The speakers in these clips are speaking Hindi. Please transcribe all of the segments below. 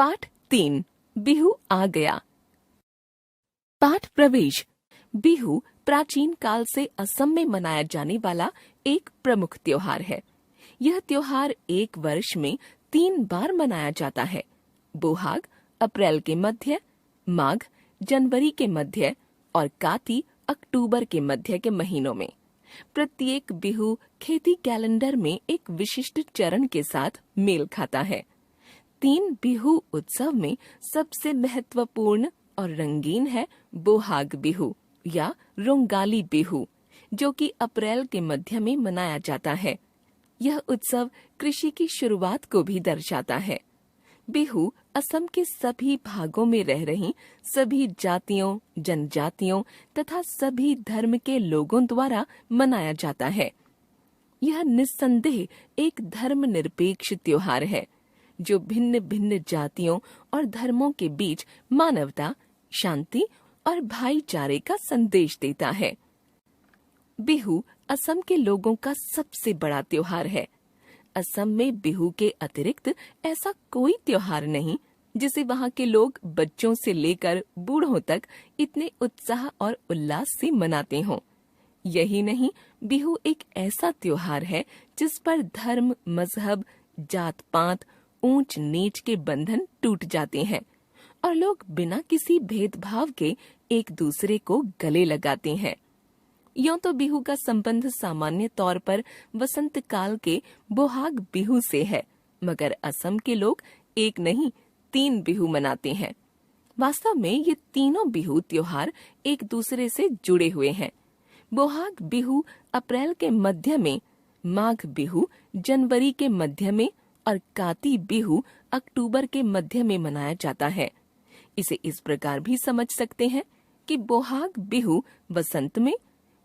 पाठ 3 बिहू आ गया। पाठ प्रवेश। बिहू प्राचीन काल से असम में मनाया जाने वाला एक प्रमुख त्योहार है। यह त्योहार एक वर्ष में 3 बार मनाया जाता है। बोहाग अप्रैल के मध्य, माघ जनवरी के मध्य और काती अक्टूबर के मध्य के महीनों में। प्रत्येक बिहू खेती कैलेंडर में एक विशिष्ट चरण के साथ मेल खाता है। 3 बिहू उत्सव में सबसे महत्वपूर्ण और रंगीन है बोहाग बिहू या रोंगाली बिहू, जो कि अप्रैल के मध्य में मनाया जाता है। यह उत्सव कृषि की शुरुआत को भी दर्शाता है। बिहू असम के सभी भागों में रह रही सभी जातियों, जनजातियों तथा सभी धर्म के लोगों द्वारा मनाया जाता है। यह निस्संदेह एक धर्मनिरपेक्ष त्योहार है, जो भिन्न भिन्न जातियों और धर्मों के बीच मानवता, शांति और भाईचारे का संदेश देता है। बिहू असम के लोगों का सबसे बड़ा त्योहार है। असम में बिहू के अतिरिक्त ऐसा कोई त्योहार नहीं जिसे वहाँ के लोग बच्चों से लेकर बूढ़ों तक इतने उत्साह और उल्लास से मनाते हों। यही नहीं, बिहू एक ऐसा त्योहार है जिस पर धर्म, मजहब, जात पात, ऊंच नीच के बंधन टूट जाते हैं और लोग बिना किसी भेदभाव के एक दूसरे को गले लगाते हैं। यूं तो बिहू का संबंध सामान्य तौर पर वसंत काल के बोहाग बिहू से है, मगर असम के लोग एक नहीं 3 बिहू मनाते हैं। वास्तव में ये तीनों बिहू त्योहार एक दूसरे से जुड़े हुए हैं। बोहाग बिहू अप्रैल के मध्य में, माघ बिहू जनवरी के मध्य में और काती बिहू अक्टूबर के मध्य में मनाया जाता है। इसे इस प्रकार भी समझ सकते हैं कि बोहाग बिहू वसंत में,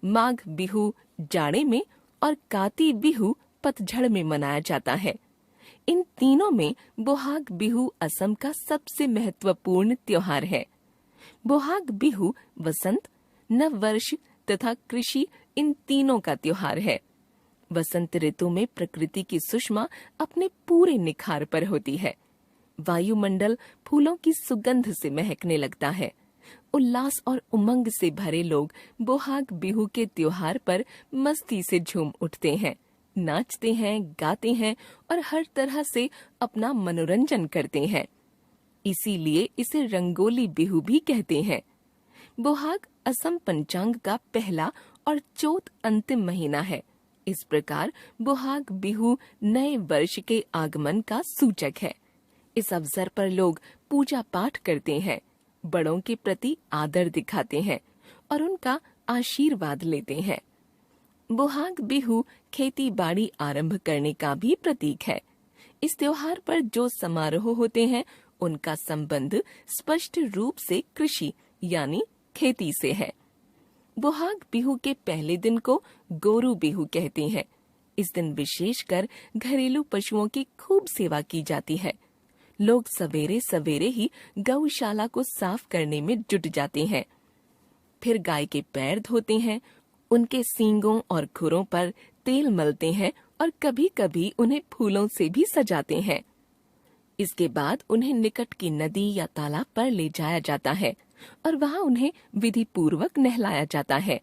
माघ बिहू जाड़े में और काती बिहू पतझड़ में मनाया जाता है। इन तीनों में बोहाग बिहू असम का सबसे महत्वपूर्ण त्योहार है। बोहाग बिहू वसंत, नव वर्ष तथा कृषि इन तीनों का त्योहार है। वसंत ऋतु में प्रकृति की सुषमा अपने पूरे निखार पर होती है। वायुमंडल फूलों की सुगंध से महकने लगता है। उल्लास और उमंग से भरे लोग बोहाग बिहू के त्योहार पर मस्ती से झूम उठते हैं, नाचते हैं, गाते हैं और हर तरह से अपना मनोरंजन करते हैं। इसीलिए इसे रंगोली बिहू भी कहते हैं। बोहाग असम पंचांग का पहला और चौथ अंतिम महीना है। इस प्रकार बोहाग बिहू नए वर्ष के आगमन का सूचक है। इस अवसर पर लोग पूजा पाठ करते हैं, बड़ों के प्रति आदर दिखाते हैं और उनका आशीर्वाद लेते हैं। बोहाग बिहू खेती बाड़ी आरंभ करने का भी प्रतीक है। इस त्योहार पर जो समारोह होते हैं उनका संबंध स्पष्ट रूप से कृषि यानी खेती से है। बोहाग बिहू के पहले दिन को गोरू बिहू कहते हैं। इस दिन विशेषकर घरेलू पशुओं की खूब सेवा की जाती है। लोग सवेरे सवेरे ही गौशाला को साफ करने में जुट जाते हैं। फिर गाय के पैर धोते हैं, उनके सींगों और खुरों पर तेल मलते हैं और कभी कभी उन्हें फूलों से भी सजाते हैं। इसके बाद उन्हें निकट की नदी या तालाब पर ले जाया जाता है और वहां उन्हें विधि पूर्वक नहलाया जाता है।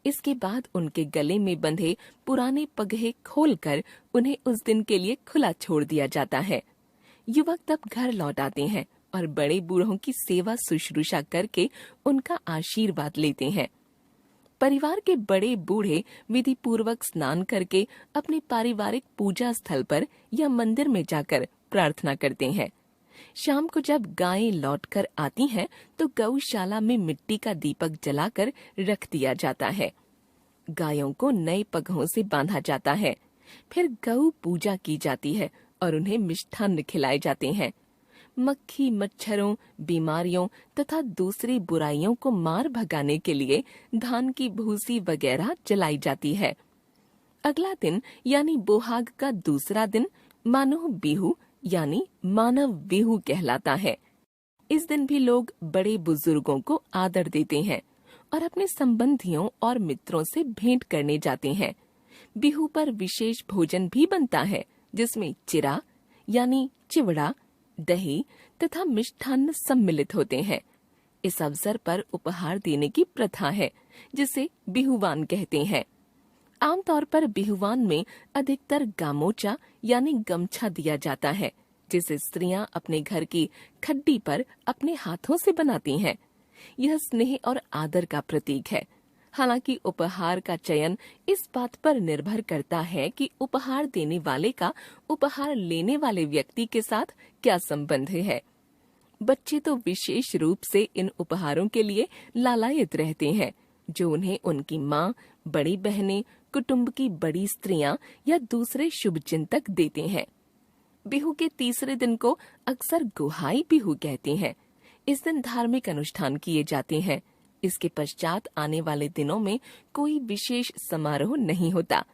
इसके बाद उनके गले में बंधे पुराने पगहे खोलकर उन्हें उस दिन के लिए खुला छोड़ दिया जाता है। युवक तब घर लौट आते हैं और बड़े बूढ़ों की सेवा शुश्रूषा करके उनका आशीर्वाद लेते हैं। परिवार के बड़े बूढ़े विधि पूर्वक स्नान करके अपने पारिवारिक पूजा स्थल पर या मंदिर में जाकर प्रार्थना करते हैं। शाम को जब गायें लौटकर आती हैं तो गौशाला में मिट्टी का दीपक जलाकर रख दिया जाता है। गायों को नए पगहों से बांधा जाता है। फिर गौ पूजा की जाती है और उन्हें मिष्ठान्न खिलाए जाते हैं। मक्खी, मच्छरों, बीमारियों तथा दूसरी बुराइयों को मार भगाने के लिए धान की भूसी वगैरह जलाई जाती है। अगला दिन यानी बोहाग का दूसरा दिन मानव बिहू यानी मानव बिहू कहलाता है। इस दिन भी लोग बड़े बुजुर्गों को आदर देते हैं और अपने संबंधियों और मित्रों से भेंट करने जाते हैं। बिहू पर विशेष भोजन भी बनता है, जिसमें चिरा यानी चिवड़ा, दही तथा मिष्ठान्न सम्मिलित होते हैं। इस अवसर पर उपहार देने की प्रथा है, जिसे बिहुवान कहते हैं। आमतौर पर बिहुवान में अधिकतर गामोचा यानी गमछा दिया जाता है, जिसे स्त्रियां अपने घर की खड्डी पर अपने हाथों से बनाती हैं। यह स्नेह और आदर का प्रतीक है। हालांकि उपहार का चयन इस बात पर निर्भर करता है कि उपहार देने वाले का उपहार लेने वाले व्यक्ति के साथ क्या संबंध है। बच्चे तो विशेष रूप से इन उपहारों के लिए लालायित रहते हैं, जो उन्हें उनकी माँ, बड़ी बहनें, कुटुंब की बड़ी स्त्रियां या दूसरे शुभचिंतक देते हैं। बिहू के तीसरे दिन को अक्सर गुहाई बिहू कहते हैं। इस दिन धार्मिक अनुष्ठान किए जाते हैं। इसके पश्चात आने वाले दिनों में कोई विशेष समारोह नहीं होता,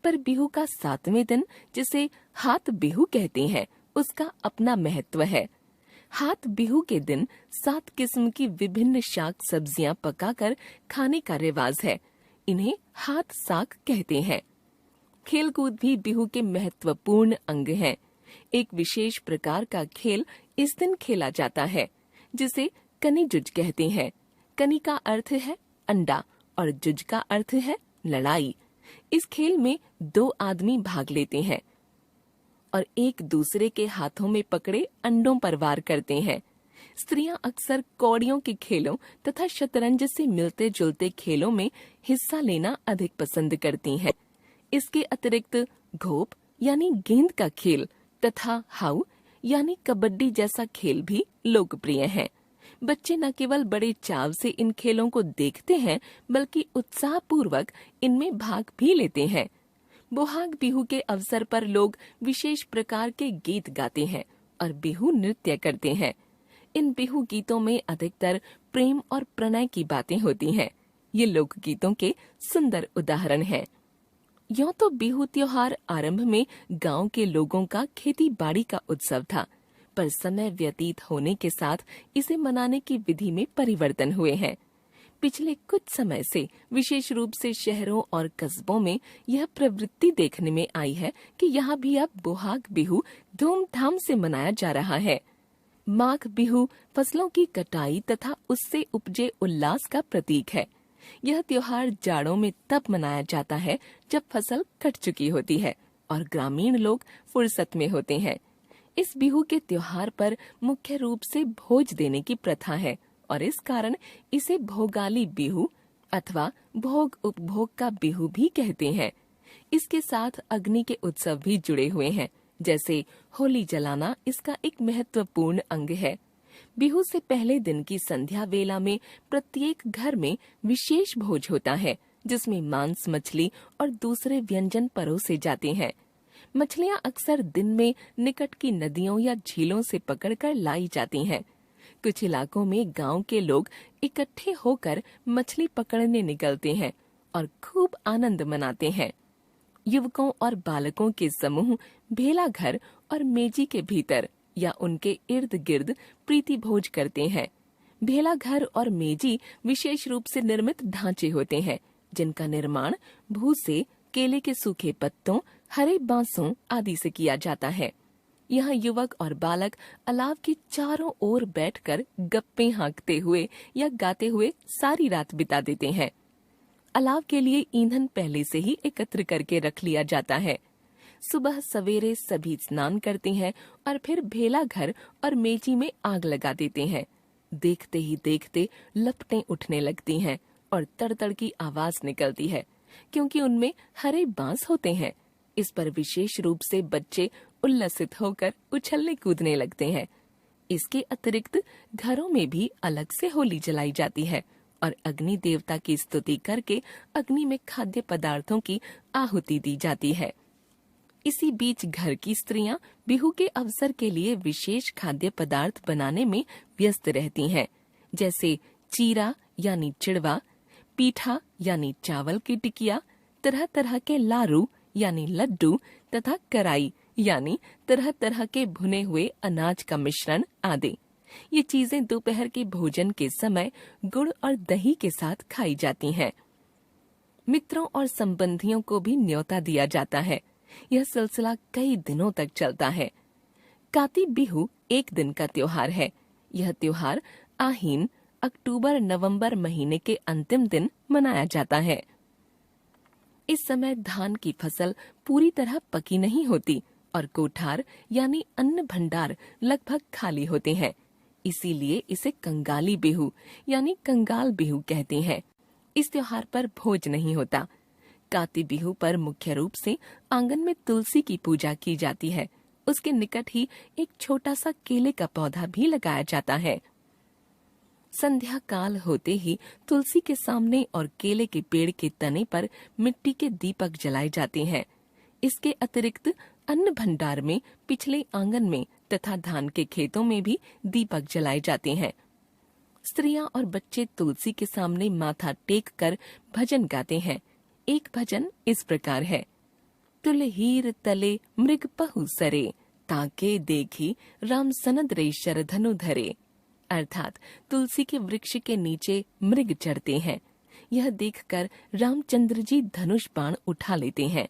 पर बिहू का 7वें दिन, जिसे हाथ बिहू कहते हैं, उसका अपना महत्व है। हाथ बिहू के दिन 7 किस्म की विभिन्न शाक सब्जियां पकाकर खाने का रिवाज है। इन्हें हाथ साक कहते हैं। खेलकूद भी बिहू के महत्वपूर्ण अंग हैं। एक विशेष प्रकार का खेल इस दिन खेला जाता है, जिसे कनी जुज कहते हैं। कनी का अर्थ है अंडा और जुज का अर्थ है लड़ाई। इस खेल में 2 आदमी भाग लेते हैं और एक दूसरे के हाथों में पकड़े अंडों पर वार करते हैं। स्त्रियां अक्सर कौड़ियों के खेलों तथा शतरंज से मिलते जुलते खेलों में हिस्सा लेना अधिक पसंद करती हैं। इसके अतिरिक्त घोप यानी गेंद का खेल तथा हाउ यानी कबड्डी जैसा खेल भी लोकप्रिय है। बच्चे न केवल बड़े चाव से इन खेलों को देखते हैं, बल्कि उत्साह पूर्वक इनमें भाग भी लेते हैं। बोहाग बिहू के अवसर पर लोग विशेष प्रकार के गीत गाते हैं और बिहू नृत्य करते हैं। इन बिहू गीतों में अधिकतर प्रेम और प्रणय की बातें होती हैं। ये लोक गीतों के सुंदर उदाहरण हैं। यूं तो बिहू त्योहार आरंभ में गांव के लोगों का खेती बाड़ी का उत्सव था, पर समय व्यतीत होने के साथ इसे मनाने की विधि में परिवर्तन हुए हैं। पिछले कुछ समय से विशेष रूप से शहरों और कस्बों में यह प्रवृत्ति देखने में आई है कि यहाँ भी अब बोहाग बिहू धूमधाम से मनाया जा रहा है। माघ बिहू फसलों की कटाई तथा उससे उपजे उल्लास का प्रतीक है। यह त्योहार जाड़ों में तब मनाया जाता है जब फसल कट चुकी होती है और ग्रामीण लोग फुर्सत में होते हैं। इस बिहू के त्योहार पर मुख्य रूप से भोज देने की प्रथा है और इस कारण इसे भोगाली बिहू अथवा भोग उपभोग का बिहू भी कहते हैं। इसके साथ अग्नि के उत्सव भी जुड़े हुए हैं, जैसे होली जलाना इसका एक महत्वपूर्ण अंग है। बिहू से पहले दिन की संध्या वेला में प्रत्येक घर में विशेष भोज होता है, जिसमें मांस, मछली और दूसरे व्यंजन परोसे जाते हैं। मछलियां अक्सर दिन में निकट की नदियों या झीलों से पकड़कर लाई जाती हैं। कुछ इलाकों में गांव के लोग इकट्ठे होकर मछली पकड़ने निकलते हैं और खूब आनंद मनाते हैं। युवकों और बालकों के समूह भेला घर और मेजी के भीतर या उनके इर्द गिर्द प्रीति भोज करते हैं। भेला घर और मेजी विशेष रूप से निर्मित ढांचे होते हैं, जिनका निर्माण भूसे, केले के सूखे पत्तों, हरे बांसों आदि से किया जाता है। यहाँ युवक और बालक अलाव के चारों ओर बैठकर गप्पे हाँकते हुए या गाते हुए सारी रात बिता देते हैं। अलाव के लिए ईंधन पहले से ही एकत्र करके रख लिया जाता है। सुबह सवेरे सभी स्नान करते हैं और फिर भेला घर और मेजी में आग लगा देते हैं। देखते ही देखते लपटें उठने लगती हैं और तड़तड़ की आवाज निकलती है, क्योंकि उनमें हरे बांस होते हैं। इस पर विशेष रूप से बच्चे उल्लसित होकर उछलने कूदने लगते हैं। इसके अतिरिक्त घरों में भी अलग से होली जलाई जाती है और अग्नि देवता की स्तुति करके अग्नि में खाद्य पदार्थों की आहुति दी जाती है। इसी बीच घर की स्त्रियां बिहू के अवसर के लिए विशेष खाद्य पदार्थ बनाने में व्यस्त रहती हैं, जैसे चीरा यानी चिड़वा, पीठा यानी चावल की टिकिया, तरह तरह के लारू यानी लड्डू तथा कराई यानी तरह तरह के भुने हुए अनाज का मिश्रण आदि। ये चीजें दोपहर के भोजन के समय गुड़ और दही के साथ खाई जाती हैं। मित्रों और संबंधियों को भी न्योता दिया जाता है। यह सिलसिला कई दिनों तक चलता है। काती बिहू एक दिन का त्योहार है। यह त्योहार आहीन अक्टूबर-नवंबर महीने के अंतिम दिन मनाया जाता है। इस समय धान की फसल पूरी तरह पकी नहीं होती और कोठार यानी अन्न भंडार लगभग खाली होते हैं। इसीलिए इसे कंगाली बिहू यानी कंगाल बिहू कहते हैं। इस त्योहार पर भोज नहीं होता। काती बिहू पर मुख्य रूप से आंगन में तुलसी की पूजा की जाती है। उसके निकट ही एक छोटा सा केले का पौधा भी लगाया जाता है। संध्या काल होते ही तुलसी के सामने और केले के पेड़ के तने पर मिट्टी के दीपक जलाए जाते हैं। इसके अतिरिक्त अन्न भंडार में, पिछले आंगन में तथा धान के खेतों में भी दीपक जलाए जाते हैं। स्त्रियां और बच्चे तुलसी के सामने माथा टेक कर भजन गाते हैं। एक भजन इस प्रकार है। तुलहीर तले मृग पहु सरे, ताके देखी राम सनद रे शरधनु धरे। अर्थात तुलसी के वृक्ष के नीचे मृग चढ़ते हैं। यह देखकर रामचंद्र जी धनुष बाण उठा लेते हैं।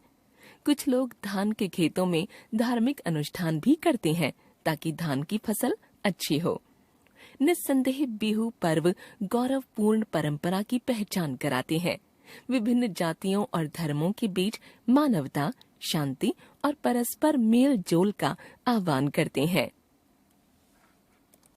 कुछ लोग धान के खेतों में धार्मिक अनुष्ठान भी करते हैं ताकि धान की फसल अच्छी हो। निस्संदेह बिहू पर्व गौरवपूर्ण परंपरा की पहचान कराते हैं। विभिन्न जातियों और धर्मों के बीच मानवता, शांति और परस्पर मेल जोल का आह्वान करते हैं।